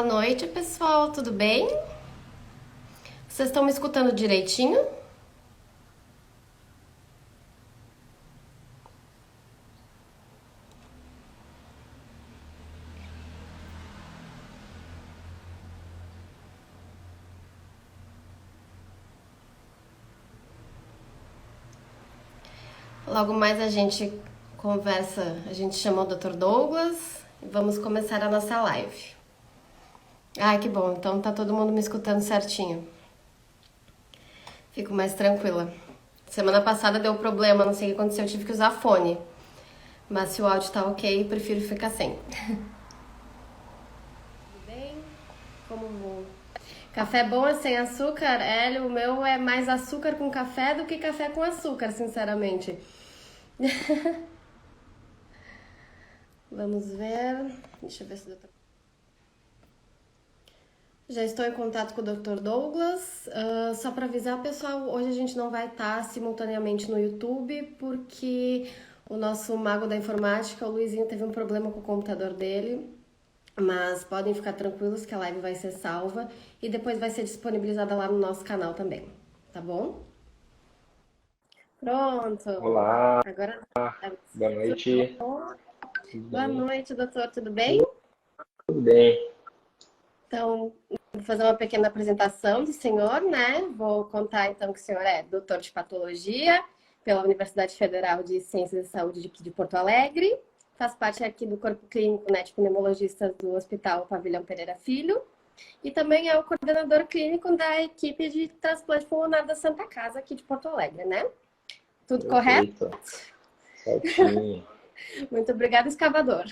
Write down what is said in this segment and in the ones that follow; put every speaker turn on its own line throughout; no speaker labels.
noite, pessoal, tudo bem? Vocês estão me escutando direitinho? Logo mais a gente conversa, a gente chama o Dr. Douglas e vamos começar a nossa live. Ai, que bom, então tá todo mundo me escutando certinho. Fico mais tranquila. Semana passada deu problema, não sei o que aconteceu, eu tive que usar fone. Mas se o áudio tá ok, prefiro ficar sem. Tudo bem? Como vou? Café bom é sem açúcar? O meu é mais açúcar com café do que café com açúcar, sinceramente. Vamos ver. Deixa eu ver se o doutor. Já estou em contato com o Dr. Douglas. Só para avisar, pessoal, hoje a gente não vai estar simultaneamente no YouTube porque o nosso mago da informática, o Luizinho, teve um problema com o computador dele. Mas podem ficar tranquilos que a live vai ser salva e depois vai ser disponibilizada lá no nosso canal também, tá bom? Pronto.
Olá,
Agora
boa noite, tudo
boa
bem?
noite, doutor, tudo bem?
Tudo bem.
Então, vou fazer uma pequena apresentação do senhor, né? Vou contar então que o senhor é doutor de patologia pela Universidade Federal de Ciências e Saúde de Porto Alegre, faz parte aqui do corpo clínico, né, de pneumologistas do Hospital Pavilhão Pereira Filho, e também é o coordenador clínico da equipe de transplante pulmonar da Santa Casa aqui de Porto Alegre, né? Tudo correto?
Perfeito, certinho.
Muito obrigada, escavador.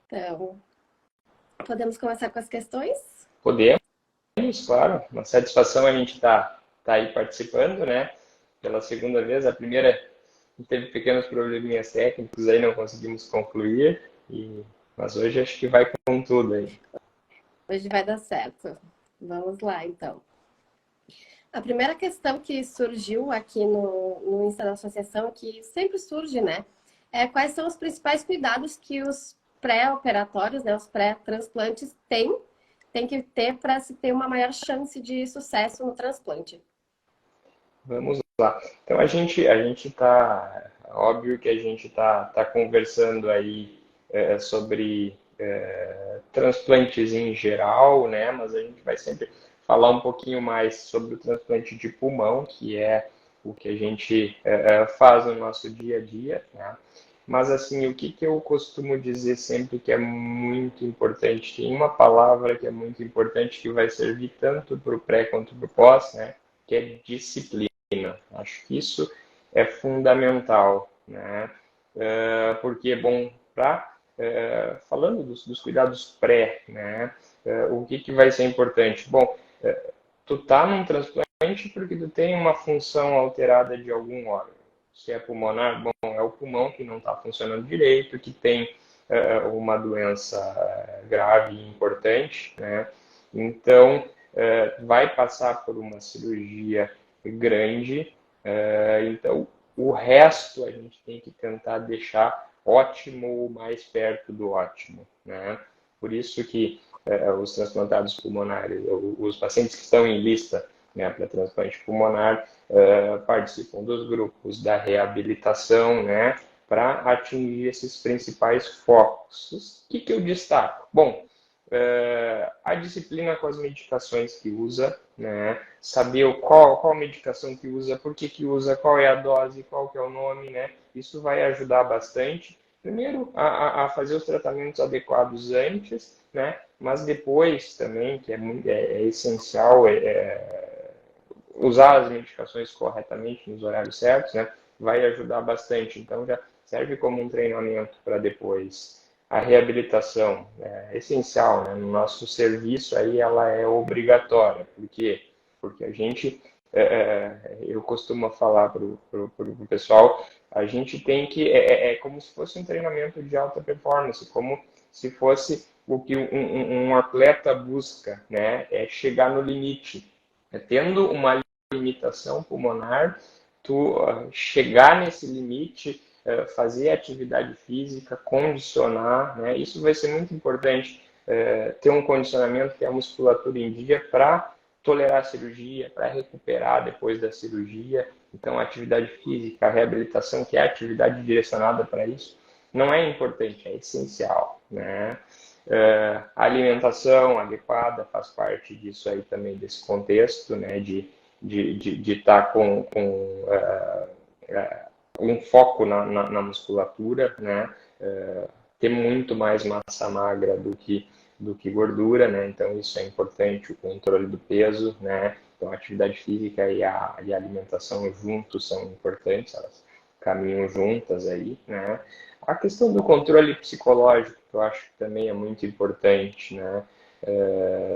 Então, podemos começar com as questões?
Podemos, claro, uma satisfação a gente tá aí participando, né? Pela segunda vez, a primeira a gente teve pequenos probleminhas técnicos aí, não conseguimos concluir, mas hoje acho que vai com tudo aí.
Hoje vai dar certo. Vamos lá, então. A primeira questão que surgiu aqui no Insta da associação, que sempre surge, né? É quais são os principais cuidados que os pré-operatórios, né, os pré-transplantes têm que ter para se ter uma maior chance de sucesso no transplante.
Vamos lá. Então a gente tá, óbvio que a gente tá conversando aí sobre transplantes em geral, né? Mas a gente vai sempre falar um pouquinho mais sobre o transplante de pulmão, que é o que a gente faz no nosso dia a dia, né? Mas assim, o que eu costumo dizer sempre que é muito importante, tem uma palavra que é muito importante que vai servir tanto para o pré quanto para o pós, né? Que é disciplina. Acho que isso é fundamental, né? Porque é bom para falando dos cuidados pré, né? O que vai ser importante? Bom, tu tá num transplante porque tu tem uma função alterada de algum órgão. Se é pulmonar, bom, é o pulmão que não está funcionando direito, que tem uma doença grave e importante, né? Então, vai passar por uma cirurgia grande, então o resto a gente tem que tentar deixar ótimo ou mais perto do ótimo, né? Por isso que os transplantados pulmonares, os pacientes que estão em lista, né, para transplante pulmonar, participam dos grupos da reabilitação, né, para atingir esses principais focos. O que eu destaco? Bom, a disciplina com as medicações que usa, né? Saber qual medicação que usa, por que usa, qual é a dose, qual que é o nome, né? Isso vai ajudar bastante. Primeiro, a fazer os tratamentos adequados antes, né? Mas depois também, que é essencial, usar as medicações corretamente nos horários certos, né? Vai ajudar bastante. Então, já serve como um treinamento para depois. A reabilitação é essencial, né? No nosso serviço aí ela é obrigatória. Por quê? Porque a gente, eu costumo falar para o pessoal, a gente tem que, é como se fosse um treinamento de alta performance, como se fosse o que um atleta busca, né? É chegar no limite. Tendo uma limitação pulmonar, tu chegar nesse limite fazer atividade física, condicionar, né? Isso vai ser muito importante, ter um condicionamento que é a musculatura em dia para tolerar a cirurgia, para recuperar depois da cirurgia. Então, a atividade física, a reabilitação, que é a atividade direcionada para isso, não é importante, é essencial, né? A alimentação adequada faz parte disso aí também, desse contexto, né? De estar com um foco na musculatura, né? Ter muito mais massa magra do que gordura, né? Então isso é importante, o controle do peso, né? Então a atividade física e a alimentação juntos são importantes, elas caminham juntas aí, né? A questão do controle psicológico, que eu acho que também é muito importante, né?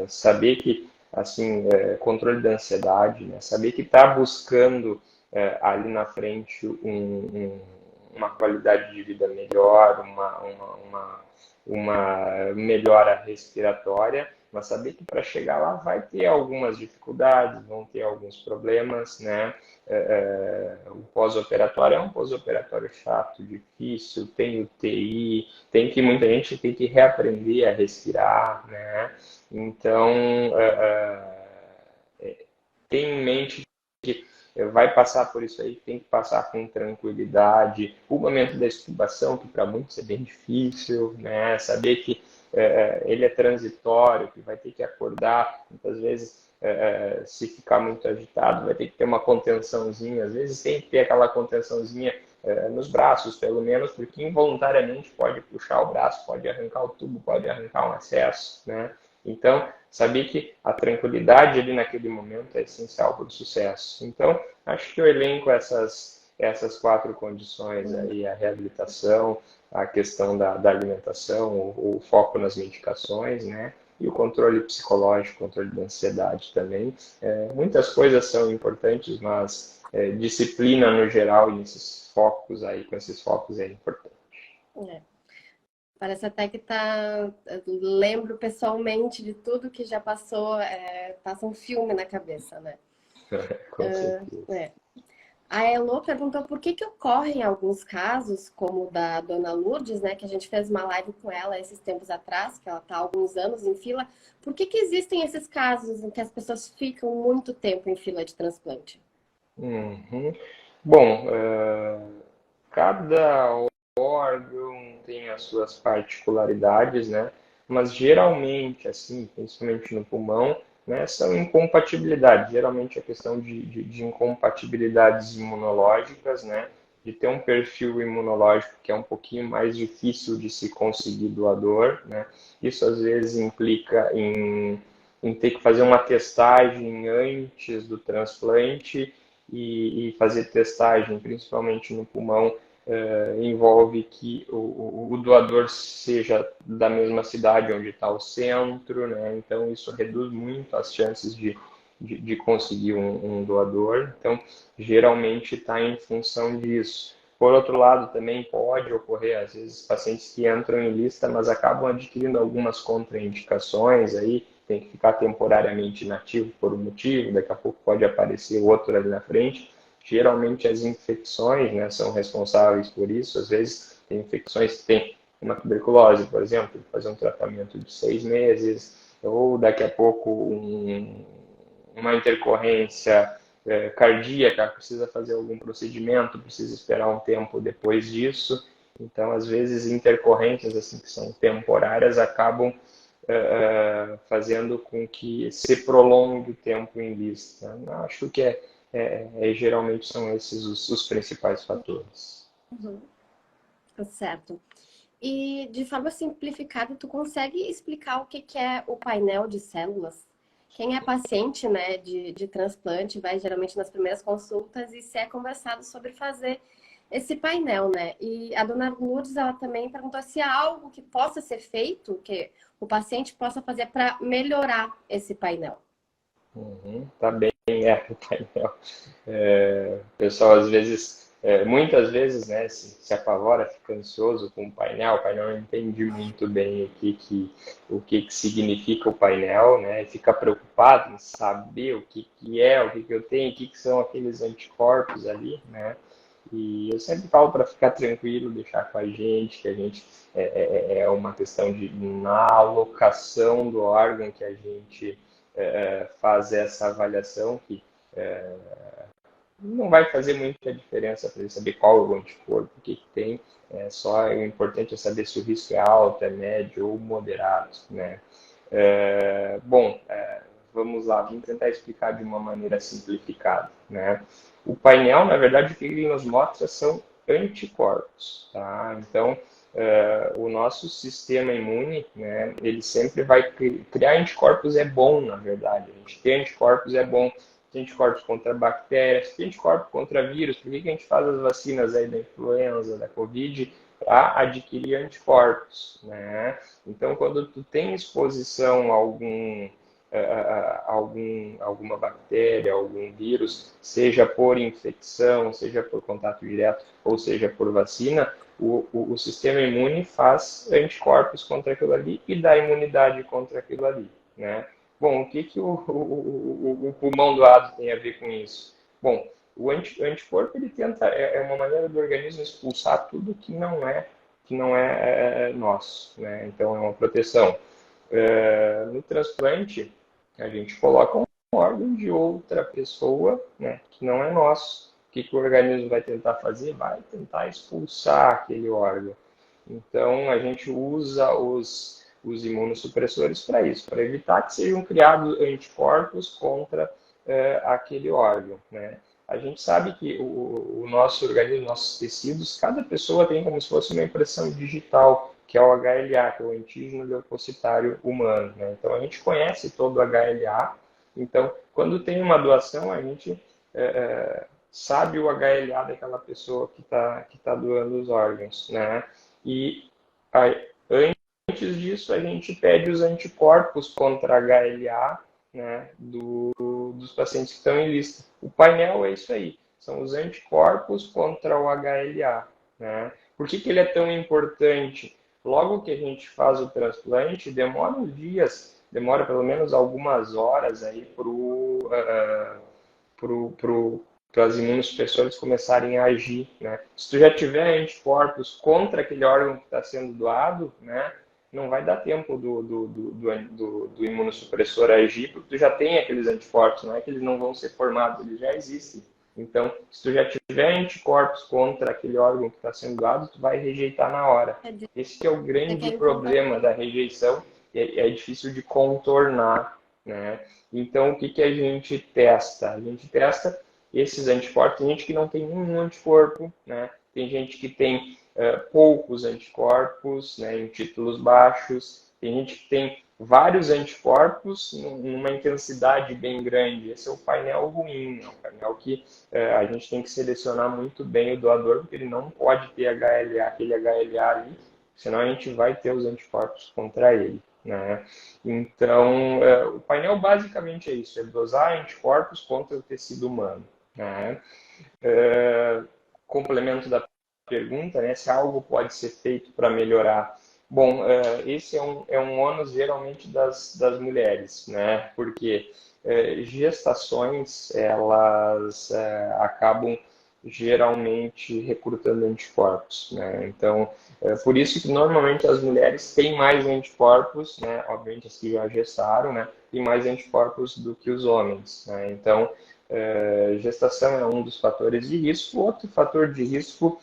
Saber que, assim, controle da ansiedade, né? Saber que está buscando ali na frente uma qualidade de vida melhor, uma melhora respiratória, mas saber que para chegar lá vai ter algumas dificuldades, vão ter alguns problemas, né? O pós-operatório é um pós-operatório chato, difícil, tem UTI, muita gente tem que reaprender a respirar, né? Então, tem em mente que vai passar por isso aí, tem que passar com tranquilidade. O momento da extubação, que para muitos é bem difícil, né? Saber que ele é transitório, que vai ter que acordar, muitas vezes, se ficar muito agitado, vai ter que ter uma contençãozinha. Às vezes tem que ter aquela contençãozinha nos braços, pelo menos, porque involuntariamente pode puxar o braço, pode arrancar o tubo, pode arrancar um acesso, né? Então, saber que a tranquilidade ali naquele momento é essencial para o sucesso. Então, acho que eu elenco essas 4 condições aí, a reabilitação, a questão da alimentação, o foco nas medicações, né? E o controle psicológico, controle da ansiedade também. Muitas coisas são importantes, mas disciplina no geral e esses focos aí, com esses focos é importante.
Parece até que lembro pessoalmente de tudo que já passou, passa um filme na cabeça, né?
Com certeza.
A Elo perguntou por que ocorrem alguns casos, como o da Dona Lourdes, né? Que a gente fez uma live com ela esses tempos atrás, que ela está há alguns anos em fila. Por que existem esses casos em que as pessoas ficam muito tempo em fila de transplante?
Uhum. Bom, cada órgão tem as suas particularidades, né? Mas geralmente, assim, principalmente no pulmão, né, são incompatibilidades. Geralmente é questão de incompatibilidades imunológicas, né? De ter um perfil imunológico que é um pouquinho mais difícil de se conseguir doador, né? Isso às vezes implica em ter que fazer uma testagem antes do transplante e fazer testagem, principalmente no pulmão, envolve que o doador seja da mesma cidade onde está o centro, né? Então isso reduz muito as chances de conseguir um doador. Então, geralmente está em função disso. Por outro lado, também pode ocorrer, às vezes, pacientes que entram em lista, mas acabam adquirindo algumas contraindicações aí, tem que ficar temporariamente inativo por um motivo, daqui a pouco pode aparecer outro ali na frente. Geralmente as infecções, né, são responsáveis por isso. Às vezes tem infecções que tem uma tuberculose, por exemplo, fazer um tratamento de 6 meses, ou daqui a pouco uma intercorrência cardíaca, precisa fazer algum procedimento, precisa esperar um tempo depois disso. Então, às vezes, intercorrências assim que são temporárias acabam fazendo com que se prolongue o tempo em lista. Acho que geralmente são esses os principais fatores.
Uhum. Certo. E de forma simplificada, tu consegue explicar o que é o painel de células? Quem é paciente, né, de transplante vai geralmente nas primeiras consultas e se é conversado sobre fazer esse painel, né? E a dona Lourdes, ela também perguntou se há algo que possa ser feito, que o paciente possa fazer para melhorar esse painel.
Tá bem, o painel. O pessoal, às vezes, muitas vezes, né, se apavora, fica ansioso com o painel não entende muito bem o que significa o painel, né, fica preocupado em saber o que é, o que eu tenho, o que são aqueles anticorpos ali, né. E eu sempre falo para ficar tranquilo, deixar com a gente, que a gente é uma questão de na alocação do órgão que a gente faz essa avaliação, que não vai fazer muita diferença para ele saber qual é o anticorpo, que tem. Só o importante é saber se o risco é alto, é médio ou moderado, né? Bom, vamos lá, vamos tentar explicar de uma maneira simplificada, né? O painel, na verdade, o que ele nos mostra são anticorpos, tá? Então, o nosso sistema imune, né, ele sempre vai criar anticorpos é bom, na verdade. A gente ter anticorpos é bom. Tem anticorpos contra bactérias, tem anticorpos contra vírus. Por que a gente faz as vacinas aí da influenza, da Covid? Para adquirir anticorpos, né? Então, quando tu tem exposição a alguma bactéria, algum vírus, seja por infecção, seja por contato direto, ou seja por vacina, o sistema imune faz anticorpos contra aquilo ali e dá imunidade contra aquilo ali, né? Bom, o que, que o pulmão doado tem a ver com isso? Bom, o anticorpo ele tenta, uma maneira do organismo expulsar tudo que não é nosso, né? Então é uma proteção. No transplante, a gente coloca um órgão de outra pessoa, né, que não é nosso. O que, que o organismo vai tentar fazer? Vai tentar expulsar aquele órgão. Então, a gente usa os imunossupressores para isso, para evitar que sejam criados anticorpos contra aquele órgão, né? A gente sabe que o nosso organismo, nossos tecidos, cada pessoa tem como se fosse uma impressão digital, que é o HLA, que é o antígeno leucocitário humano, né? Então, a gente conhece todo o HLA. Então, quando tem uma doação, a gente sabe o HLA daquela pessoa que tá doando os órgãos, né? E aí, antes disso, a gente pede os anticorpos contra HLA, né, dos pacientes que estão em lista. O painel é isso aí, são os anticorpos contra o HLA, né? Por que ele é tão importante? Logo que a gente faz o transplante, demora uns dias, demora pelo menos algumas horas aí para as imunossupressores começarem a agir, né? Se tu já tiver anticorpos contra aquele órgão que está sendo doado, né, não vai dar tempo do imunossupressor agir, porque tu já tem aqueles anticorpos, não é que eles não vão ser formados, eles já existem. Então, se tu já tiver anticorpos contra aquele órgão que está sendo doado, tu vai rejeitar na hora. Esse que é o grande problema da rejeição, é difícil de contornar, né? Então, o que, que a gente testa? A gente testa esses anticorpos. Tem gente que não tem nenhum anticorpo, né? Tem gente que tem poucos anticorpos, né, em títulos baixos. Tem gente que tem vários anticorpos numa intensidade bem grande. Esse é o painel ruim, é um painel que a gente tem que selecionar muito bem o doador, porque ele não pode ter HLA, aquele HLA ali, senão a gente vai ter os anticorpos contra ele, né? Então, o painel basicamente é isso, é dosar anticorpos contra o tecido humano, né? Complemento da pergunta, né, se algo pode ser feito para melhorar. Bom, esse é um ônus geralmente das mulheres, né? Porque gestações, elas acabam geralmente recrutando anticorpos, né? Então, por isso que normalmente as mulheres têm mais anticorpos, né? Obviamente as que já gestaram, né? Têm mais anticorpos do que os homens, né? Então, gestação é um dos fatores de risco. Outro fator de risco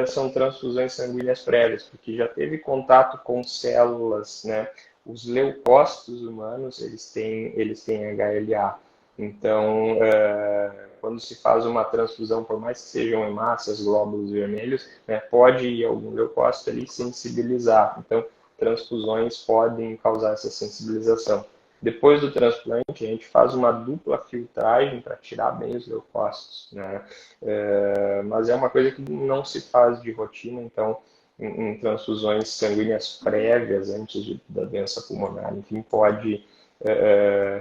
são transfusões sanguíneas prévias, porque já teve contato com células, né? Os leucócitos humanos, eles têm HLA. Então, quando se faz uma transfusão, por mais que sejam hemácias, glóbulos vermelhos, né, pode ir algum leucócito ali sensibilizar. Então, transfusões podem causar essa sensibilização. Depois do transplante, a gente faz uma dupla filtragem para tirar bem os leucócitos, né? Mas é uma coisa que não se faz de rotina, então, em transfusões sanguíneas prévias, antes da doença pulmonar, enfim, pode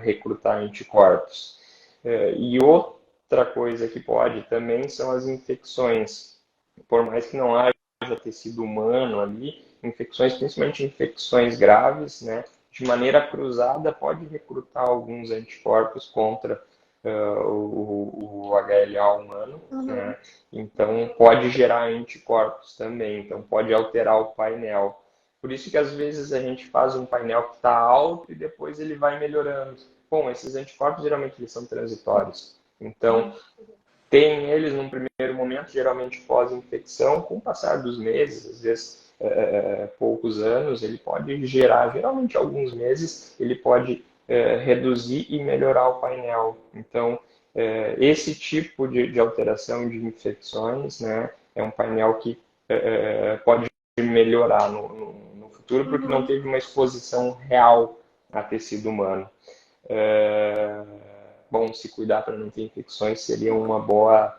recrutar anticorpos. E outra coisa que pode também são as infecções. Por mais que não haja tecido humano ali, infecções, principalmente infecções graves, né? De maneira cruzada, pode recrutar alguns anticorpos contra o HLA humano, né? Então pode gerar anticorpos também, então pode alterar o painel. Por isso que às vezes a gente faz um painel que está alto e depois ele vai melhorando. Bom, esses anticorpos geralmente eles são transitórios, então tem eles num primeiro momento, geralmente pós-infecção, com o passar dos meses, às vezes poucos anos, ele pode gerar, geralmente alguns meses, ele pode reduzir e melhorar o painel. Então, esse tipo de alteração de infecções, né, é um painel que pode melhorar no futuro, porque não teve uma exposição real a tecido humano. Bom, se cuidar para não ter infecções seria uma boa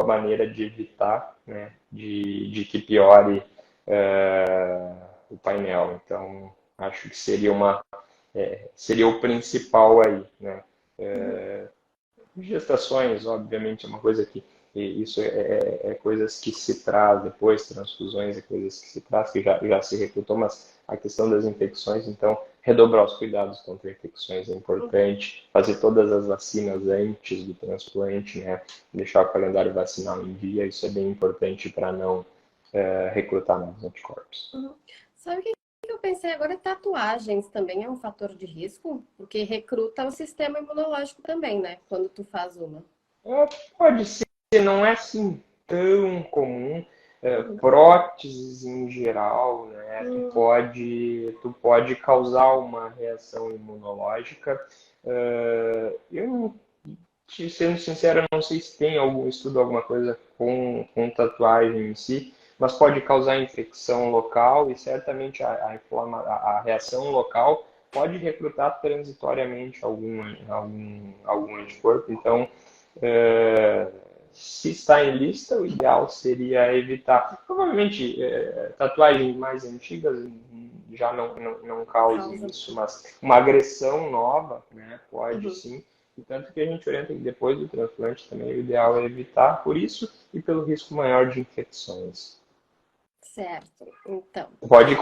maneira de evitar, né, de que piore o painel. Então, acho que seria o principal aí, né? Gestações, obviamente, é uma coisa que isso é coisas que se traz depois, transfusões é coisas que se traz, que já se recrutou, mas a questão das infecções, então, redobrar os cuidados contra infecções é importante, fazer todas as vacinas antes do transplante, né? Deixar o calendário vacinal em dia, isso é bem importante para não recrutar novos anticorpos.
Sabe o que eu pensei agora? Tatuagens também é um fator de risco? Porque recruta o sistema imunológico também, né? Quando tu faz uma.
Pode ser, não é assim tão comum. Próteses em geral, né? Tu pode causar uma reação imunológica. Eu não, sendo sincero, eu não sei se tem algum estudo, alguma coisa com tatuagem em si, mas pode causar infecção local e certamente a reação local pode recrutar transitoriamente algum anticorpo. Então, é, se está em lista, o ideal seria evitar. Provavelmente, tatuagens mais antigas já não causem
Causa.
isso, mas uma agressão nova, né, pode sim. E tanto que a gente orienta que depois do transplante também o ideal é evitar por isso e pelo risco maior de infecções.
Certo. Então,
Pode ir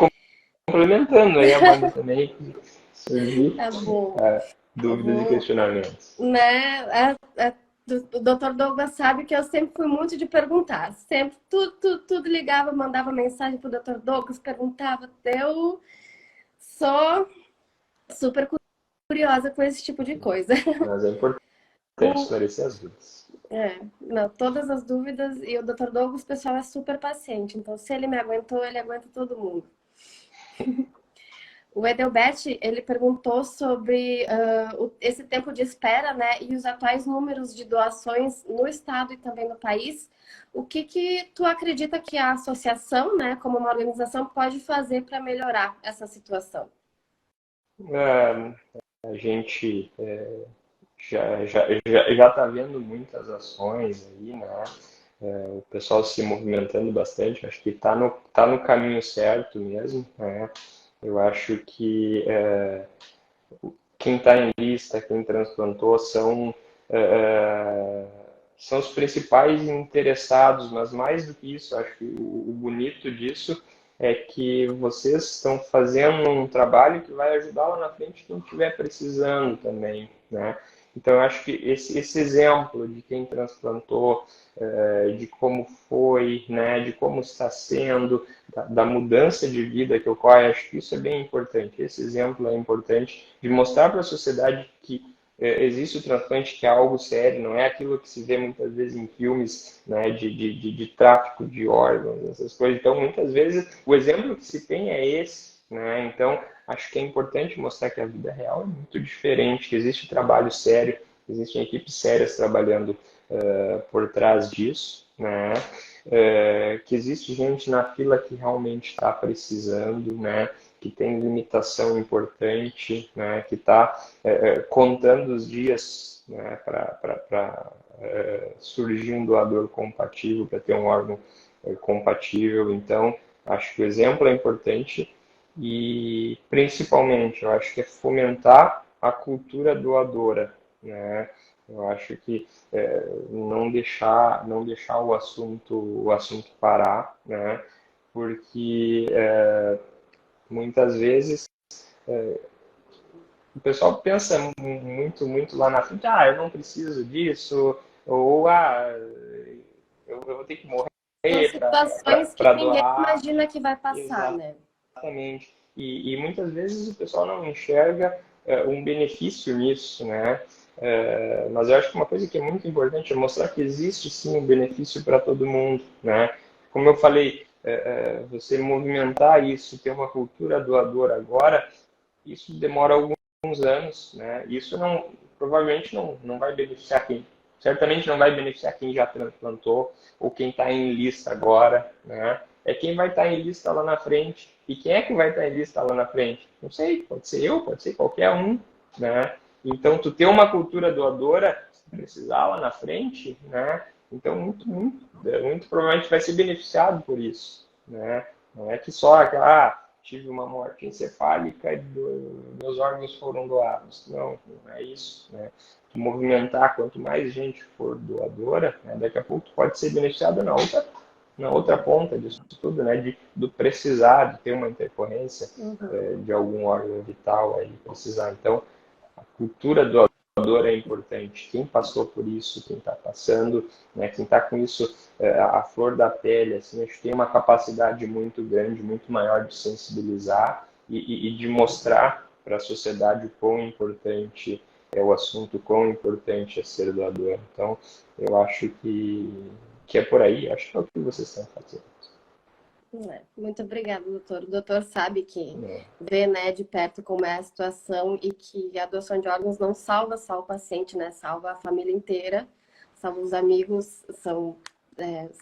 complementando aí, Amanda, também, que surgir
tá bom. Eu
dúvidas e
vou,
questionamentos.
né? O Dr. Douglas sabe que eu sempre fui muito de perguntar. Sempre, tudo ligava, mandava mensagem pro Dr. Douglas, perguntava. Eu sou super curiosa com esse tipo de coisa.
Mas é importante esclarecer as dúvidas.
Não, todas as dúvidas. E o Dr. Douglas, o pessoal é super paciente. Então, se ele me aguentou, ele aguenta todo mundo. O Edelbert, ele perguntou sobre esse tempo de espera, né, e os atuais números de doações no estado e também no país. O que tu acredita que a associação, né, como uma organização, pode fazer para melhorar essa situação?
A gente já está vendo muitas ações aí, né? O pessoal se movimentando bastante, acho que tá no caminho certo mesmo, né? Eu acho que quem está em lista, quem transplantou, é, são os principais interessados, mas mais do que isso, acho que o bonito disso é que vocês estão fazendo um trabalho que vai ajudar lá na frente quem estiver precisando também, né? Então, eu acho que esse exemplo de quem transplantou, de como foi, né, de como está sendo, da mudança de vida que ocorre, acho que isso é bem importante. Esse exemplo é importante de mostrar para a sociedade que existe o transplante, que é algo sério, não é aquilo que se vê muitas vezes em filmes, né, de tráfico de órgãos, essas coisas. Então, muitas vezes, o exemplo que se tem é esse, né? Então, acho que é importante mostrar que a vida real é muito diferente, que existe trabalho sério, existem equipes sérias trabalhando por trás disso, né? Que existe gente na fila que realmente está precisando, né? Que tem limitação importante, né? Que está contando os dias, né? Para surgir um doador compatível, para ter um órgão compatível. Então, acho que o exemplo é importante e, principalmente, eu acho que é fomentar a cultura doadora, né? Eu acho que não deixar o assunto parar, né? Porque muitas vezes o pessoal pensa muito lá na frente, eu não preciso disso, ou eu vou ter que
São
morrer
situações que
para
ninguém
doar.
imagina que vai passar, né?
Exatamente. E muitas vezes o pessoal não enxerga um benefício nisso, né? Mas eu acho que uma coisa que é muito importante é mostrar que existe sim um benefício para todo mundo, né? Como eu falei, você movimentar isso, ter uma cultura doadora agora, isso demora alguns anos, né? Isso não, provavelmente não vai beneficiar quem, certamente não vai beneficiar quem já transplantou ou quem está em lista agora, né? É quem vai estar em lista lá na frente. E quem é que vai estar em lista lá na frente? Não sei, pode ser eu, pode ser qualquer um, né? Então, tu ter uma cultura doadora, se precisar lá na frente, né? Então, muito provavelmente vai ser beneficiado por isso, né? Não é que só tive uma morte encefálica e meus órgãos foram doados. Não é isso, né? Movimentar, quanto mais gente for doadora, né, daqui a pouco pode ser beneficiado na outra ponta disso tudo, né, do precisar, de ter uma intercorrência
Uhum.
de algum órgão vital aí precisar. Então, a cultura doadora é importante. Quem passou por isso, quem está passando, né, quem está com isso a flor da pele, assim, acho que tem uma capacidade muito grande, muito maior de sensibilizar e de mostrar para a sociedade o quão importante é o assunto, o quão importante é ser doador. Então, eu acho que é por aí, acho que é o que vocês estão fazendo.
Muito obrigada, doutor. O doutor sabe que
Né?
vê, né, de perto como é a situação e que a doação de órgãos não salva só o paciente, né? Salva a família inteira, salva os amigos, são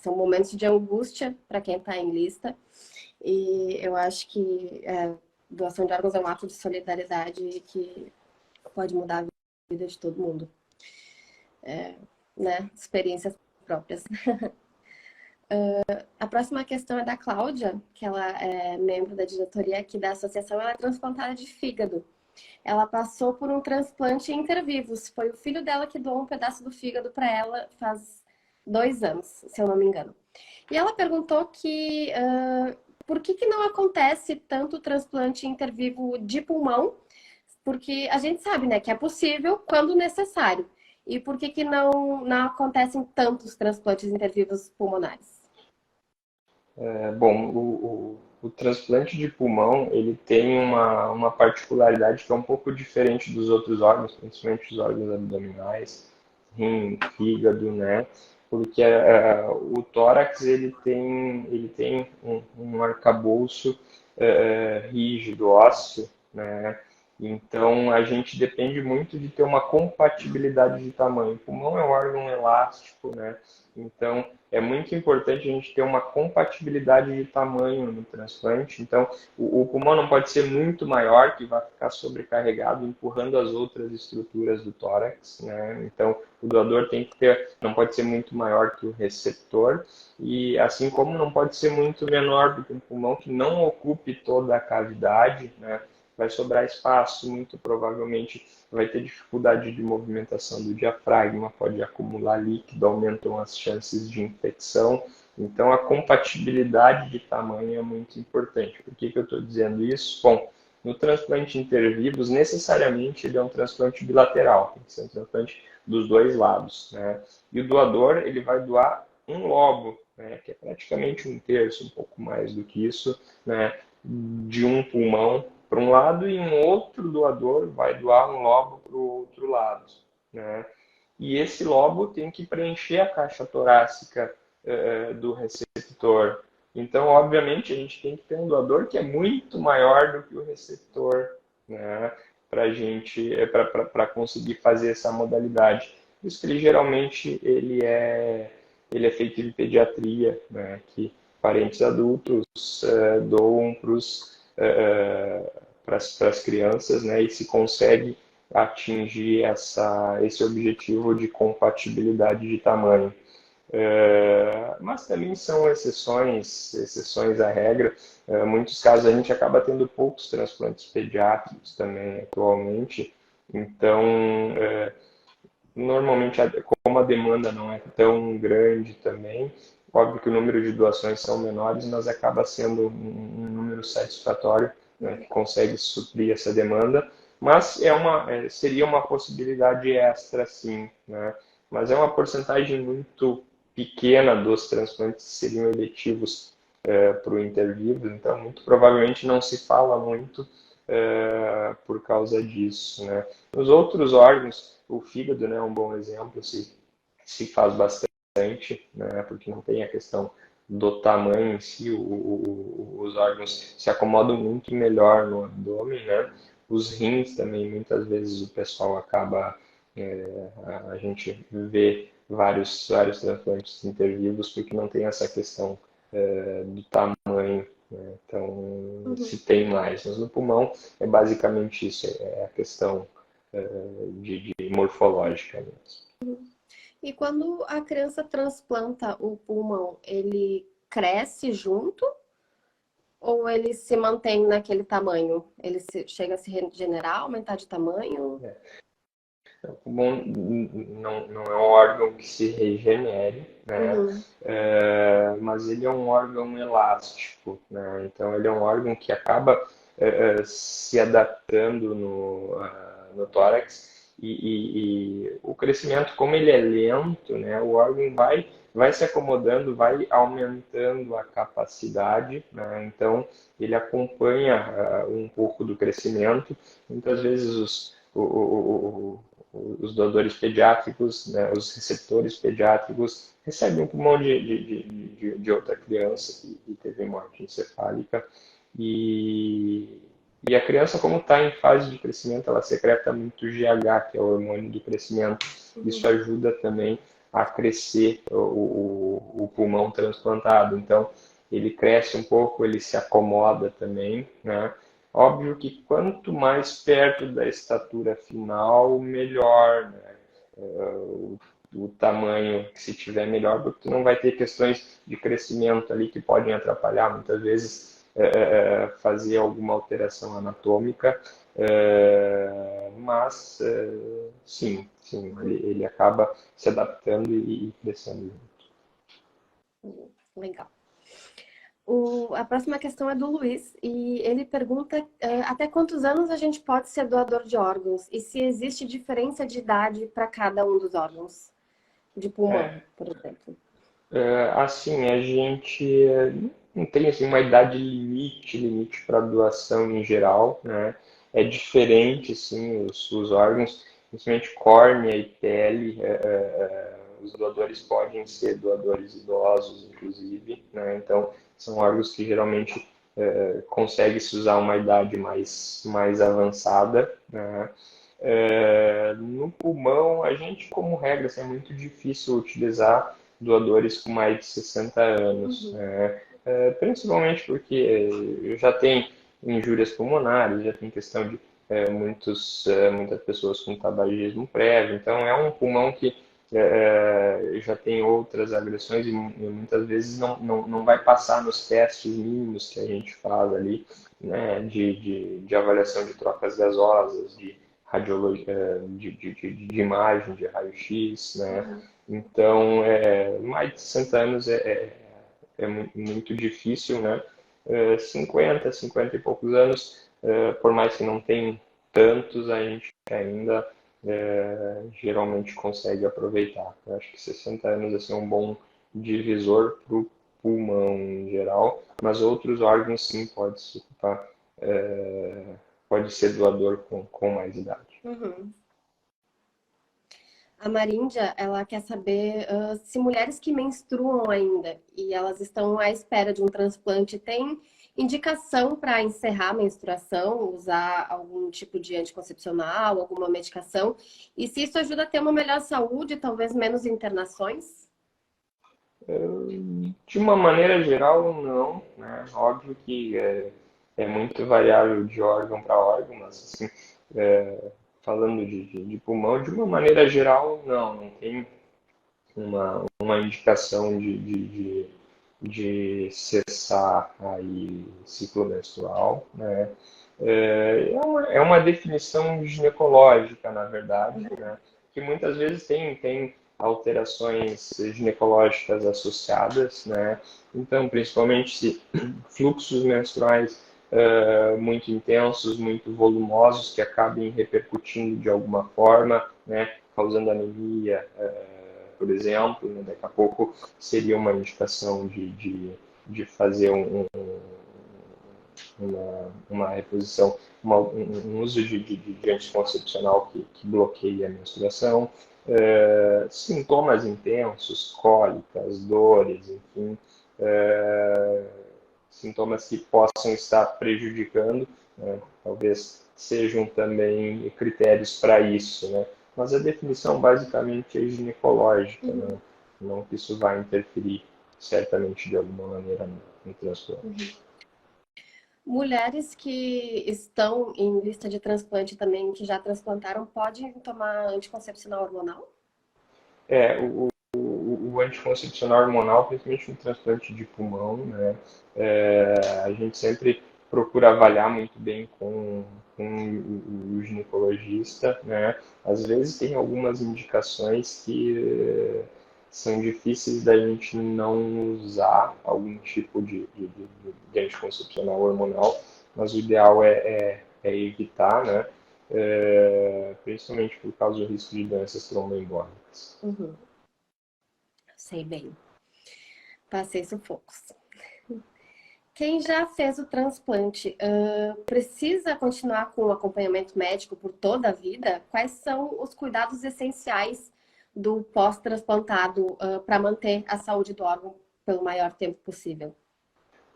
momentos de angústia para quem está em lista. E eu acho que doação de órgãos é um ato de solidariedade que pode mudar a vida de todo mundo, né? Experiências próprias. A próxima questão é da Cláudia, que ela é membro da diretoria aqui da associação, ela é transplantada de fígado. Ela passou por um transplante intervivos. Foi o filho dela que doou um pedaço do fígado para ela faz 2 anos, se eu não me engano. E ela perguntou por que não acontece tanto transplante intervivo de pulmão, porque a gente sabe, né, que é possível quando necessário. E por que não acontecem tantos transplantes intervivos pulmonares?
Bom, o transplante de pulmão, ele tem uma particularidade que é um pouco diferente dos outros órgãos, principalmente os órgãos abdominais, rim, fígado, né? Porque o tórax, ele tem um arcabouço rígido, ósseo, né? Então, a gente depende muito de ter uma compatibilidade de tamanho. O pulmão é um órgão elástico, né? Então, é muito importante a gente ter uma compatibilidade de tamanho no transplante. Então, o pulmão não pode ser muito maior, que vai ficar sobrecarregado, empurrando as outras estruturas do tórax, né? Então, o doador não pode ser muito maior que o receptor, e assim como não pode ser muito menor do que um pulmão que não ocupe toda a cavidade, né? Vai sobrar espaço, muito provavelmente vai ter dificuldade de movimentação do diafragma, pode acumular líquido, aumentam as chances de infecção. Então, a compatibilidade de tamanho é muito importante. Por que eu estou dizendo isso? Bom, no transplante intervivos, necessariamente ele é um transplante bilateral, tem que ser um transplante dos dois lados, né? E o doador, ele vai doar um lobo, né, que é praticamente um terço, um pouco mais do que isso, né, de um pulmão para um lado e um outro doador vai doar um lobo para o outro lado, né? E esse lobo tem que preencher a caixa torácica do receptor. Então, obviamente, a gente tem que ter um doador que é muito maior do que o receptor, né? Para conseguir fazer essa modalidade. Por isso que ele geralmente ele é feito de pediatria, né? Que parentes adultos doam para as crianças, né? E se consegue atingir esse objetivo de compatibilidade de tamanho. Mas também são exceções à regra. Em muitos casos a gente acaba tendo poucos transplantes pediátricos também atualmente. Então, normalmente, como a demanda não é tão grande também, óbvio que o número de doações são menores, mas acaba sendo um número satisfatório, né, que consegue suprir essa demanda. Mas seria uma possibilidade extra, sim, né? Mas é uma porcentagem muito pequena dos transplantes que seriam eletivos para o intervívoro, então muito provavelmente não se fala muito por causa disso, né? Nos outros órgãos, o fígado, né, é um bom exemplo, se faz bastante, né, porque não tem a questão do tamanho em si, os órgãos se acomodam muito melhor no abdômen, né? Os rins também, muitas vezes o pessoal acaba, a gente vê vários transplantes intervivos porque não tem essa questão do tamanho, né? Então, se tem mais. Mas no pulmão é basicamente isso, é a questão de morfológica mesmo.
E quando a criança transplanta o pulmão, ele cresce junto ou ele se mantém naquele tamanho? Ele chega a se regenerar, aumentar de tamanho?
O pulmão não é um órgão que se regenere, né?
Uhum,
Mas ele é um órgão elástico, né? Então ele é um órgão que acaba se adaptando no tórax e o crescimento, como ele é lento, né? O órgão vai se acomodando, vai aumentando a capacidade, né? Então ele acompanha um pouco do crescimento. Muitas vezes os doadores pediátricos, né, os receptores pediátricos, recebem um pulmão de outra criança que teve morte encefálica. E, e a criança, como está em fase de crescimento, ela secreta muito GH, que é o hormônio do crescimento. Isso
uhum,
ajuda também a crescer o pulmão transplantado. Então, ele cresce um pouco, ele se acomoda também, né? Óbvio que quanto mais perto da estatura final, melhor, né? O tamanho que se tiver melhor, porque não vai ter questões de crescimento ali que podem atrapalhar muitas vezes fazer alguma alteração anatômica, mas sim, ele acaba se adaptando e crescendo.
legal. A próxima questão é do Luiz e ele pergunta até quantos anos a gente pode ser doador de órgãos e se existe diferença de idade para cada um dos órgãos, de pulmão, por exemplo.
Assim, a gente não tem assim, uma idade limite para doação em geral, né? É diferente, sim, os órgãos, principalmente córnea e pele, os doadores podem ser doadores idosos, inclusive, né? Então, são órgãos que geralmente consegue-se usar uma idade mais avançada, né? No pulmão, a gente, como regra, assim, é muito difícil utilizar doadores com mais de 60 anos,
Uhum.
né? Principalmente porque já tem injúrias pulmonares, já tem questão de muitas pessoas com tabagismo prévio, então é um pulmão que já tem outras agressões e muitas vezes não vai passar nos testes mínimos que a gente faz ali, né, de avaliação de trocas gasosas, de radiologia, de imagem, de raio-x, né?
Uhum.
Então, mais de 60 anos é muito difícil, né? 50 e poucos anos, por mais que não tenha tantos, a gente ainda geralmente consegue aproveitar. Eu acho que 60 anos assim, é um bom divisor para o pulmão em geral, mas outros órgãos sim pode se ocupar, pode ser doador com mais idade.
Uhum. A Maríndia, ela quer saber se mulheres que menstruam ainda e elas estão à espera de um transplante têm indicação para encerrar a menstruação, usar algum tipo de anticoncepcional, alguma medicação, e se isso ajuda a ter uma melhor saúde, talvez menos internações?
De uma maneira geral, não, né? Óbvio que é muito variável de órgão para órgão, mas assim, falando de pulmão, de uma maneira geral, não tem uma indicação de cessar aí ciclo menstrual, né? É uma definição ginecológica, na verdade, né? Que muitas vezes tem alterações ginecológicas associadas, né? Então, principalmente se fluxos menstruais muito intensos, muito volumosos, que acabem repercutindo de alguma forma, né, causando anemia, por exemplo. Né, daqui a pouco seria uma indicação de fazer uma reposição, um uso de anticoncepcional que bloqueie a menstruação. Sintomas intensos, cólicas, dores, enfim, sintomas que possam estar prejudicando, né, talvez sejam também critérios para isso, né? Mas a definição basicamente é ginecológica, né? Não que isso vai interferir certamente de alguma maneira no transplante.
Mulheres que estão em lista de transplante também, que já transplantaram, podem tomar anticoncepcional hormonal?
O anticoncepcional hormonal, principalmente no transplante de pulmão, né? A gente sempre procura avaliar muito bem com o ginecologista, né? Às vezes tem algumas indicações que são difíceis da gente não usar algum tipo de anticoncepcional hormonal, mas o ideal é evitar, né? Principalmente por causa do risco de doenças tromboembólicas.
Uhum. Sei bem. Passei sufocos. Quem já fez o transplante, precisa continuar com o acompanhamento médico por toda a vida? Quais são os cuidados essenciais do pós-transplantado, para manter a saúde do órgão pelo maior tempo possível?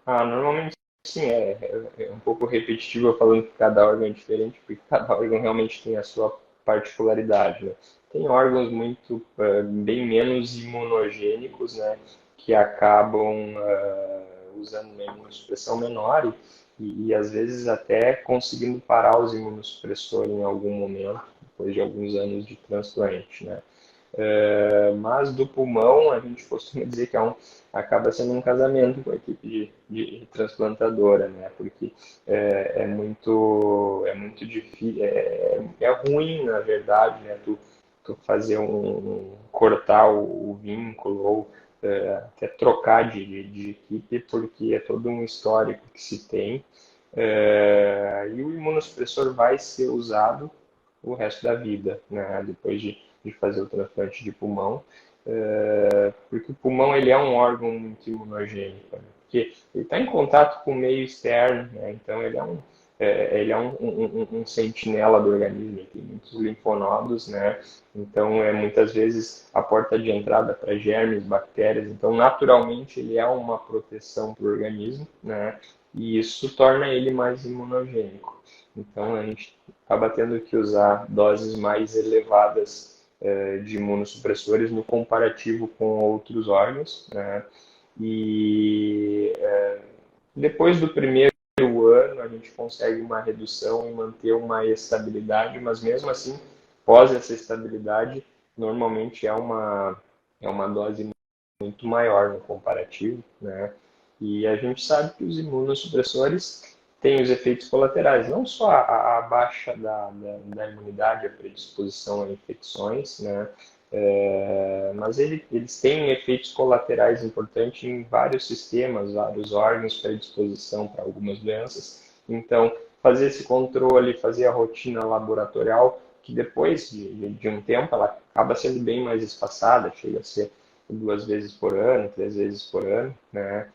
Normalmente sim, é um pouco repetitivo eu falando que cada órgão é diferente, porque cada órgão realmente tem a sua particularidade, né? Tem órgãos muito bem menos imunogênicos, né, que acabam usando uma imunossupressão menor e às vezes até conseguindo parar os imunossupressores em algum momento, depois de alguns anos de transplante, né? Mas do pulmão, a gente costuma dizer que acaba sendo um casamento com a equipe de transplantadora, né? Porque é muito difícil, é ruim, na verdade, né? Tu fazer cortar o vínculo ou até trocar de equipe, porque é todo um histórico que se tem. E o imunossupressor vai ser usado o resto da vida, né? Depois de fazer o transplante de pulmão, porque o pulmão ele é um órgão muito imunogênico, né? Porque ele está em contato com o meio externo, né? Então ele é um sentinela do organismo, ele tem muitos linfonodos, né? Então muitas vezes a porta de entrada para germes, bactérias, então naturalmente ele é uma proteção para o organismo, né? E isso torna ele mais imunogênico. Então a gente acaba tendo que usar doses mais elevadas de imunossupressores no comparativo com outros órgãos, né? E depois do primeiro ano a gente consegue uma redução e manter uma estabilidade, mas mesmo assim, pós essa estabilidade, normalmente é uma dose muito maior no comparativo, né? E a gente sabe que os imunossupressores têm os efeitos colaterais, não só a baixa da imunidade, a predisposição a infecções, né? Mas eles têm efeitos colaterais importantes em vários sistemas, vários órgãos, predisposição para algumas doenças. Então, fazer esse controle, fazer a rotina laboratorial, que depois de um tempo ela acaba sendo bem mais espaçada, chega a ser 2 vezes por ano, 3 vezes por ano, né?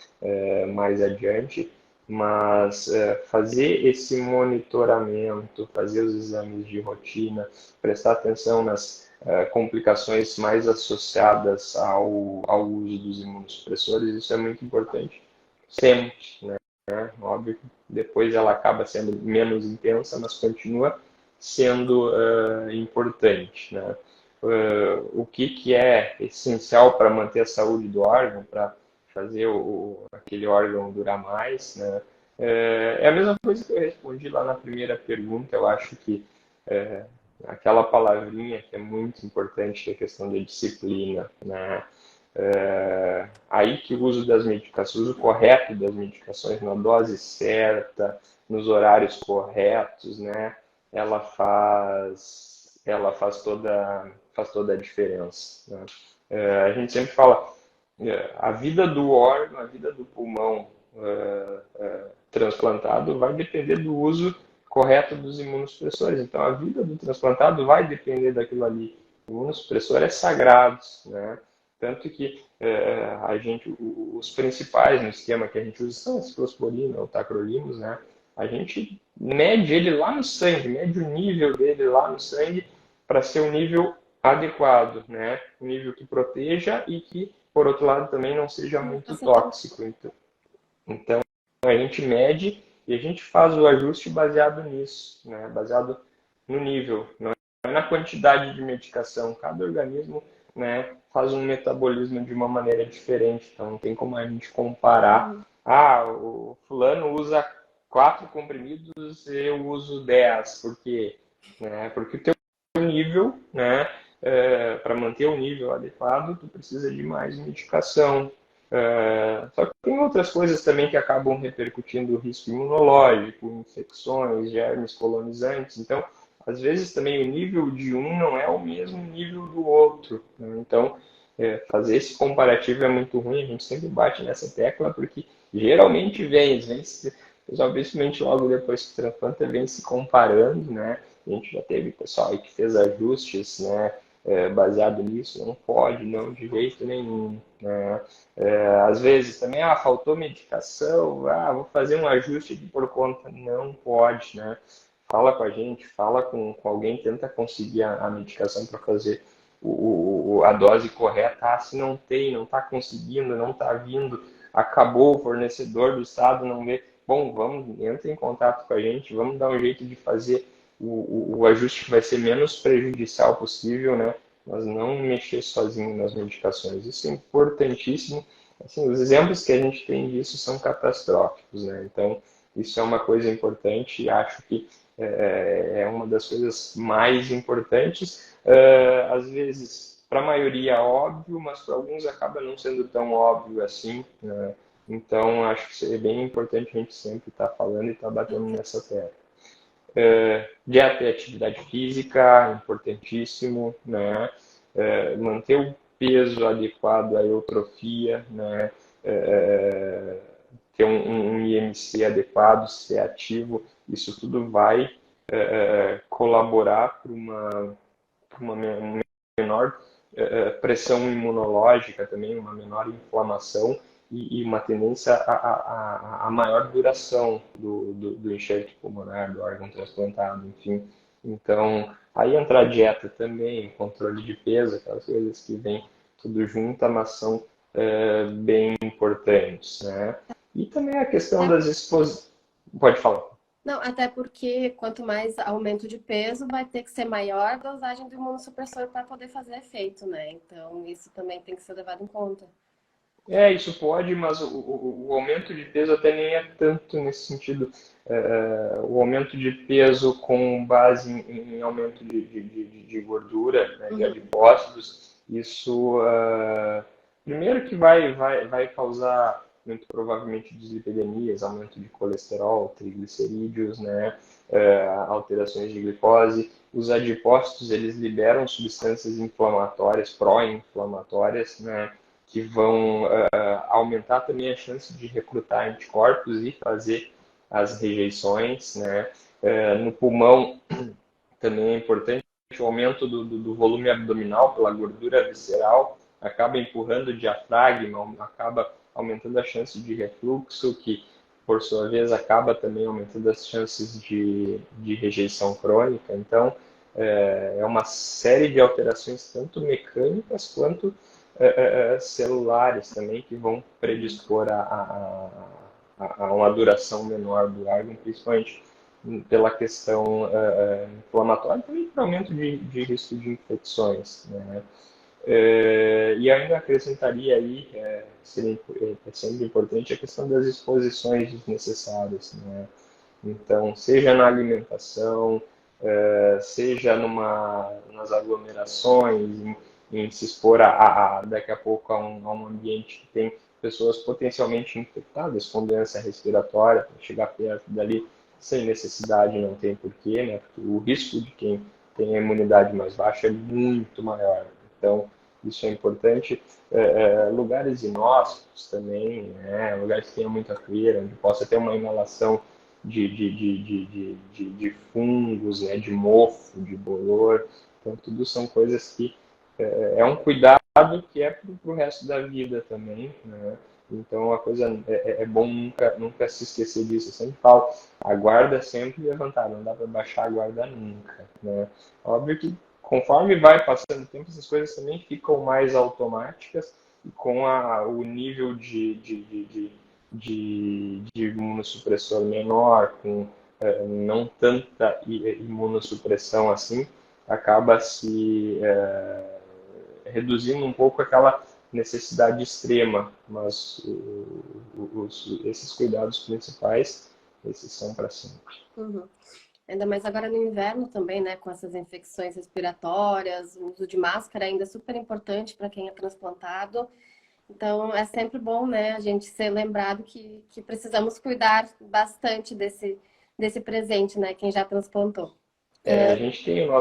Mais adiante, mas fazer esse monitoramento, fazer os exames de rotina, prestar atenção nas complicações mais associadas ao uso dos imunossupressores, isso é muito importante sempre, né? Óbvio que depois ela acaba sendo menos intensa, mas continua sendo importante, né? O que é essencial para manter a saúde do órgão, para fazer aquele órgão durar mais, né? É a mesma coisa que eu respondi lá na primeira pergunta. Eu acho que aquela palavrinha que é muito importante, que é a questão da disciplina, né? Aí que o uso das medicações, o uso correto das medicações, na dose certa, nos horários corretos, né? Ela faz toda a diferença, né? A gente sempre fala, a vida do órgão, a vida do pulmão transplantado vai depender do uso correto dos imunossupressores. Então, a vida do transplantado vai depender daquilo ali. O imunossupressor é sagrado, né? Tanto que os principais no esquema que a gente usa são a ciclosporina, o tacrolimus, né? A gente mede ele lá no sangue, mede o nível dele lá no sangue para ser um nível adequado, né? Um nível que proteja e que, por outro lado, também não seja muito tóxico. Então, a gente mede e a gente faz o ajuste baseado nisso, né? Baseado no nível, não é na quantidade de medicação. Cada organismo, né, faz um metabolismo de uma maneira diferente, então não tem como a gente comparar. Ah, o fulano usa 4 comprimidos, eu uso 10. Por quê? Né? Porque o teu nível, né, para manter o nível adequado, tu precisa de mais medicação. Só que tem outras coisas também que acabam repercutindo o risco imunológico, infecções, germes colonizantes. Então, às vezes também o nível de um não é o mesmo nível do outro, né? Então, fazer esse comparativo é muito ruim, a gente sempre bate nessa tecla, porque geralmente pessoal, principalmente logo depois que transplanta, vem se comparando, né? A gente já teve pessoal aí que fez ajustes, né? Baseado nisso, não pode, não, de jeito nenhum, né? Às vezes também, faltou medicação, vou fazer um ajuste aqui por conta, não pode, né? Fala com a gente, fala com alguém, tenta conseguir a medicação para fazer a dose correta. Se não tem, não está conseguindo, não está vindo, acabou o fornecedor do estado, não vê. Bom, entra em contato com a gente, vamos dar um jeito de fazer o ajuste que vai ser menos prejudicial possível, né? Mas não mexer sozinho nas medicações. Isso é importantíssimo. Assim, os exemplos que a gente tem disso são catastróficos, né? Então, isso é uma coisa importante e acho que é uma das coisas mais importantes. Às vezes, para a maioria, é óbvio, mas para alguns acaba não sendo tão óbvio assim, né? Então, acho que seria bem importante a gente sempre estar falando e estar batendo nessa tecla. Dieta e atividade física, importantíssimo, né? Manter o peso adequado à eutrofia, né? Ter um IMC adequado, ser ativo, isso tudo vai colaborar para uma menor pressão imunológica também, uma menor inflamação e uma tendência a maior duração do enxerto pulmonar, do órgão transplantado, enfim. Então, aí entra a dieta também, controle de peso, aquelas coisas que vêm tudo junto, mas são bem importantes, né? E também a questão das exposições. Pode falar.
Não, até porque quanto mais aumento de peso, vai ter que ser maior a dosagem do imunossupressor para poder fazer efeito, né? Então, isso também tem que ser levado em conta.
Isso pode, mas o aumento de peso até nem é tanto nesse sentido. O aumento de peso com base em aumento de gordura, né, de adipócitos, isso primeiro que vai causar muito provavelmente dislipidemias, aumento de colesterol, triglicerídeos, né, alterações de glicose. Os adipócitos, eles liberam substâncias inflamatórias, pró-inflamatórias, né, que vão aumentar também a chance de recrutar anticorpos e fazer as rejeições, né? No pulmão também é importante o aumento do volume abdominal pela gordura visceral, acaba empurrando o diafragma, acaba aumentando a chance de refluxo, que por sua vez acaba também aumentando as chances de rejeição crônica. Então, é uma série de alterações, tanto mecânicas quanto celulares também, que vão predispor a uma duração menor do órgão, principalmente pela questão inflamatória e também por aumento de risco de infecções, né? E ainda acrescentaria aí, é sempre importante, a questão das exposições desnecessárias, né? Então, seja na alimentação, seja nas aglomerações, em se expor daqui a pouco a um ambiente que tem pessoas potencialmente infectadas com doença respiratória, chegar perto dali sem necessidade não tem porquê, né? Porque o risco de quem tem a imunidade mais baixa é muito maior. Então, isso é importante. Lugares inóspitos também, né? Lugares que tenha muita poeira, onde possa ter uma inalação de fungos, né? De mofo, de bolor. Então, tudo são coisas que é um cuidado que é para o resto da vida também, né? Então, a coisa é bom nunca se esquecer disso. Eu sempre falo, a guarda é sempre levantada, não dá para baixar a guarda nunca, né? Óbvio que conforme vai passando o tempo, essas coisas também ficam mais automáticas e com o nível de imunossupressor menor, com não tanta imunossupressão assim, acaba se reduzindo um pouco aquela necessidade extrema, mas esses cuidados principais, esses são para sempre.
Uhum. Ainda mais agora no inverno também, né? Com essas infecções respiratórias, o uso de máscara ainda é super importante para quem é transplantado. Então é sempre bom, né, a gente ser lembrado que precisamos cuidar bastante desse presente, né? Quem já transplantou.
A gente tem
Né?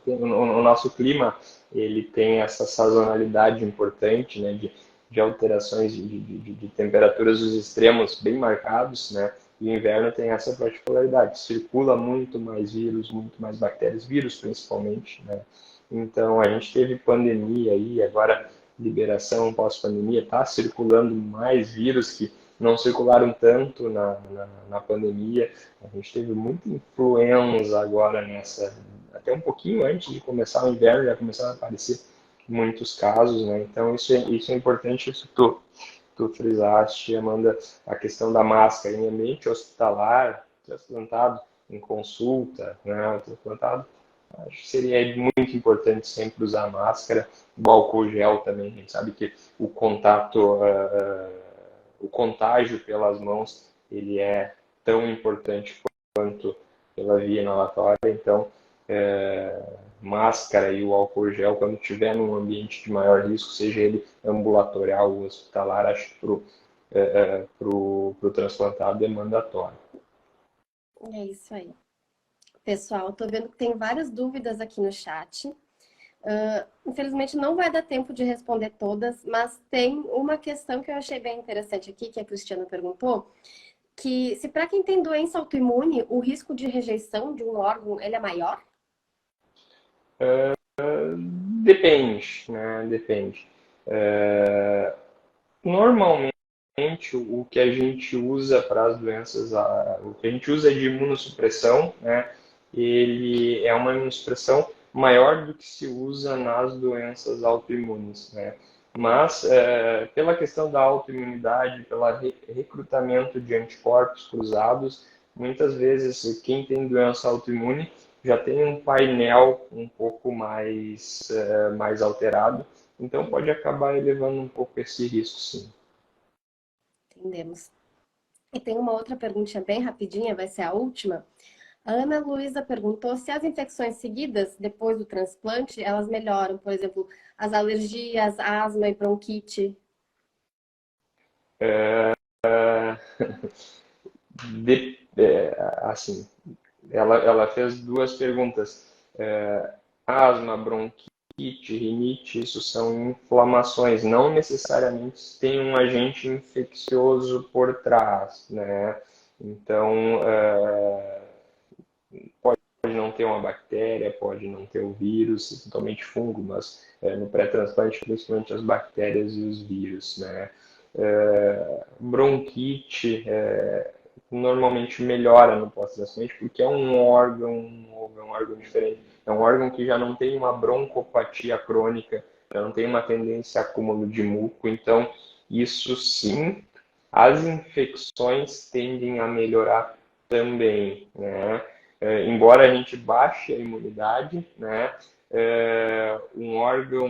o nosso clima, ele tem essa sazonalidade importante, né, de alterações de temperaturas dos extremos bem marcados, né, e o inverno tem essa particularidade, circula muito mais vírus, muito mais bactérias, vírus principalmente, né, então a gente teve pandemia aí, agora liberação pós-pandemia, está circulando mais vírus que não circularam tanto na pandemia. A gente teve muita influenza agora até um pouquinho antes de começar o inverno, já começaram a aparecer muitos casos, né? Então isso é importante, isso tu frisaste, Amanda, a questão da máscara em ambiente hospitalar, transplantado em consulta, né? Transplantado, acho que seria muito importante sempre usar máscara, o álcool gel também, a gente sabe que o o contágio pelas mãos, ele é tão importante quanto pela via inalatória. Então, máscara e o álcool gel, quando estiver num ambiente de maior risco, seja ele ambulatorial ou hospitalar, acho que pro transplantado é mandatório.
É isso aí. Pessoal, tô vendo que tem várias dúvidas aqui no chat. Infelizmente não vai dar tempo de responder todas, mas tem uma questão que eu achei bem interessante aqui, que a Cristiana perguntou, que se para quem tem doença autoimune, o risco de rejeição de um órgão, ele é maior?
Depende, né? Depende. Normalmente, o que a gente usa para as doenças, o que a gente usa de imunossupressão, né? Ele é uma imunossupressão maior do que se usa nas doenças autoimunes, né? Mas, pela questão da autoimunidade, pelo recrutamento de anticorpos cruzados, muitas vezes quem tem doença autoimune já tem um painel um pouco mais alterado, então pode acabar elevando um pouco esse risco, sim.
Entendemos. E tem uma outra perguntinha bem rapidinha, vai ser a última. A Ana Luísa perguntou se as infecções seguidas depois do transplante, elas melhoram, por exemplo, as alergias, asma e bronquite.
Assim, ela fez duas perguntas. Asma, bronquite, rinite, isso são inflamações, não necessariamente tem um agente infeccioso por trás, né? Então, pode não ter uma bactéria, pode não ter o vírus, totalmente fungo, mas no pré-transplante, principalmente as bactérias e os vírus, né? Bronquite normalmente melhora no pós-transplante porque é um órgão novo, é um órgão diferente, é um órgão que já não tem uma broncopatia crônica, já não tem uma tendência a acúmulo de muco, então isso sim, as infecções tendem a melhorar também, né? Embora a gente baixe a imunidade, né? Um órgão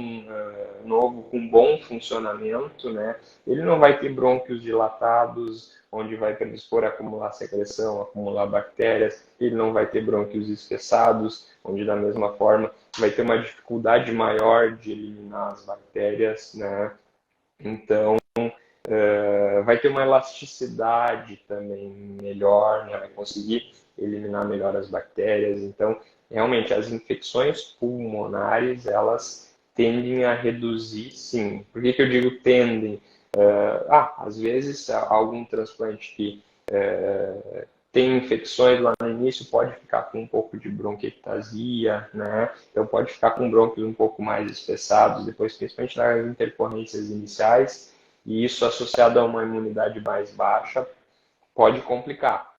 novo com bom funcionamento, né? Ele não vai ter brônquios dilatados, onde vai predispor a acumular secreção, acumular bactérias. Ele não vai ter brônquios espessados, onde da mesma forma vai ter uma dificuldade maior de eliminar as bactérias, né? Então, vai ter uma elasticidade também melhor, né? Vai conseguir eliminar melhor as bactérias. Então, realmente, as infecções pulmonares, elas tendem a reduzir, sim. Por que que eu digo tendem? Às vezes, algum transplante que tem infecções lá no início pode ficar com um pouco de bronquiectasia, né? Então pode ficar com brônquios um pouco mais espessados, depois principalmente nas intercorrências iniciais, e isso associado a uma imunidade mais baixa pode complicar.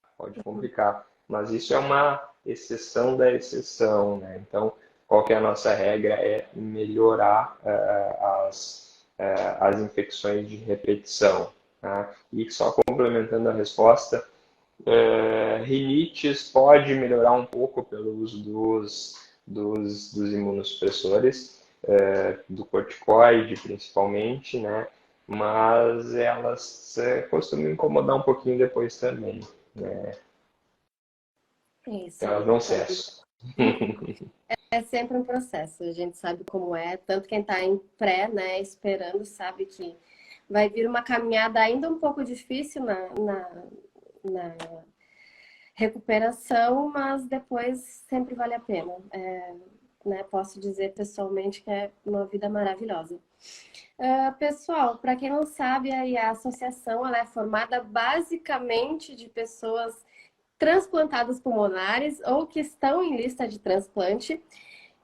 Mas isso é uma exceção da exceção, né? Então, qual que é a nossa regra? É melhorar as infecções de repetição. Tá? E só complementando a resposta, rinites pode melhorar um pouco pelo uso dos imunossupressores, do corticoide principalmente, né? Mas elas costumam incomodar um pouquinho depois também, né?
Isso.
Elas não cessam.
É sempre um processo, a gente sabe como é. Tanto quem está em pré, né, esperando, sabe que vai vir uma caminhada ainda um pouco difícil na recuperação, mas depois sempre vale a pena. Né, posso dizer pessoalmente que é uma vida maravilhosa. Pessoal, para quem não sabe, aí a associação ela é formada basicamente de pessoas transplantadas pulmonares ou que estão em lista de transplante.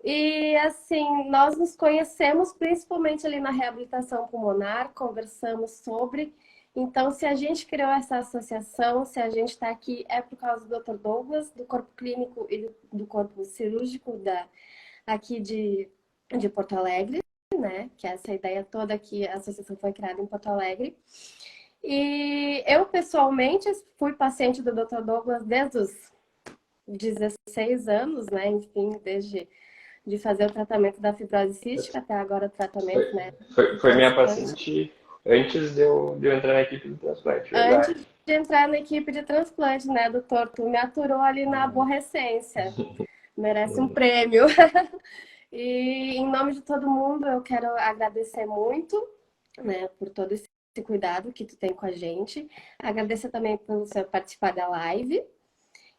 E assim, nós nos conhecemos principalmente ali na reabilitação pulmonar, conversamos sobre. Então, se a gente criou essa associação, se a gente está aqui, é por causa do Dr. Douglas, do corpo clínico e do corpo cirúrgico aqui de Porto Alegre, né? Que é essa ideia toda que a associação foi criada em Porto Alegre. E eu, pessoalmente, fui paciente do Dr. Douglas desde os 16 anos, né? Enfim, desde de fazer o tratamento da fibrose cística até agora o tratamento, né?
Foi minha paciente antes de eu entrar na equipe do transplante,
Antes
verdade.
de entrar na equipe de transplante, né, doutor? Tu me aturou ali na aborrecência. Merece um prêmio. E em nome de todo mundo, eu quero agradecer muito, né, por todo esse cuidado que tu tem com a gente. Agradecer também por você participar da live.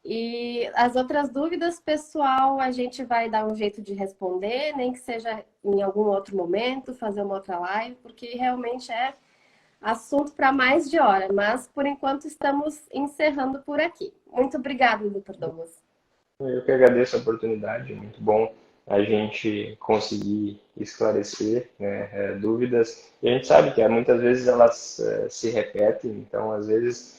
E as outras dúvidas, pessoal, a gente vai dar um jeito de responder, nem que seja em algum outro momento, fazer uma outra live, porque realmente é assunto para mais de hora. Mas, por enquanto, estamos encerrando por aqui. Muito obrigada, doutor Douglas.
Eu que agradeço a oportunidade, muito bom a gente conseguir esclarecer, né, dúvidas. E a gente sabe que muitas vezes elas se repetem, então às vezes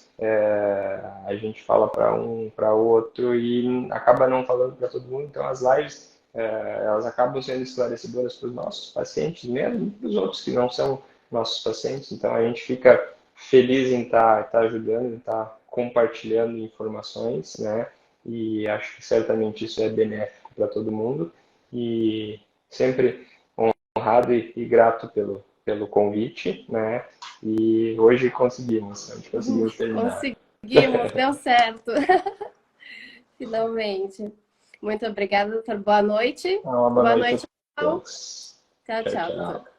a gente fala para um, para outro e acaba não falando para todo mundo. Então as lives elas acabam sendo esclarecedoras para os nossos pacientes, mesmo para os outros que não são nossos pacientes. Então a gente fica feliz em estar ajudando, em estar compartilhando informações, né? E acho que certamente isso é benéfico para todo mundo e sempre honrado e grato pelo convite, né? E hoje conseguimos, a gente conseguimos terminar.
Conseguimos, deu certo. Finalmente. Muito obrigada, doutor. Boa noite.
Uma boa
Boa
noite
noite,
a
pessoal.
todos.
Tchau,
Tchau,
tchau, doutor.
tchau.